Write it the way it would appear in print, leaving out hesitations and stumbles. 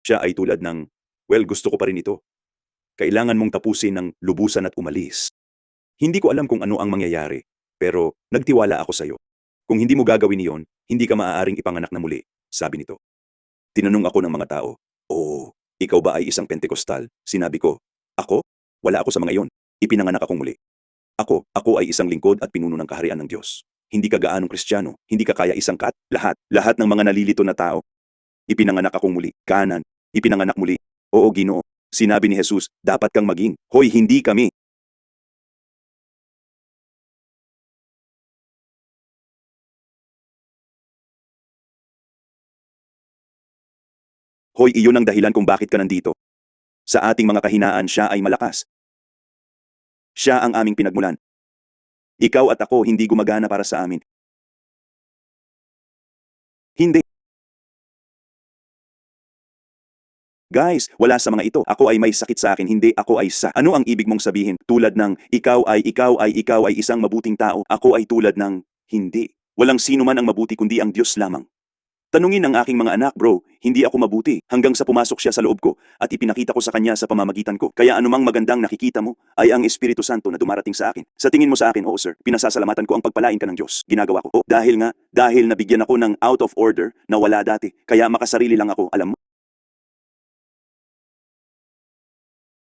Siya ay tulad ng, well, gusto ko pa rin ito. Kailangan mong tapusin ng lubusan at umalis. Hindi ko alam kung ano ang mangyayari, pero nagtiwala ako sa'yo. Kung hindi mo gagawin iyon, hindi ka maaaring ipanganak na muli, sabi nito. Tinanong ako ng mga tao, "Oh, ikaw ba ay isang Pentekostal?" Sinabi ko, "Ako? Wala ako sa mga iyon. Ipinanganak akong muli. Ako ay isang lingkod at pinuno ng kaharian ng Diyos. Hindi ka gaanong Kristiyano, hindi ka kaya isang lahat ng mga nalilito na tao. Ipinanganak akong muli, kanan, ipinanganak muli. Oo, Ginoo." Sinabi ni Jesus, "Dapat kang maging." Hoy, hindi kami. Hoy, iyon ang dahilan kung bakit ka nandito. Sa ating mga kahinaan, siya ay malakas. Siya ang aming pinagmulan. Ikaw at ako hindi gumagana para sa amin. Hindi. Guys, wala sa mga ito. Ako ay may sakit sa akin, hindi ako ay sa. Ano ang ibig mong sabihin? Tulad ng, ikaw ay isang mabuting tao. Ako ay tulad ng, hindi. Walang sino man ang mabuti kundi ang Diyos lamang. Tanungin ang aking mga anak, bro, hindi ako mabuti hanggang sa pumasok siya sa loob ko at ipinakita ko sa kanya sa pamamagitan ko. Kaya anumang magandang nakikita mo ay ang Espiritu Santo na dumarating sa akin. Sa tingin mo sa akin, oo sir, pinasasalamatan ko ang pagpalain ka ng Diyos. Ginagawa ko. Dahil nabigyan ako ng out of order na wala dati. Kaya makasarili lang ako, alam mo.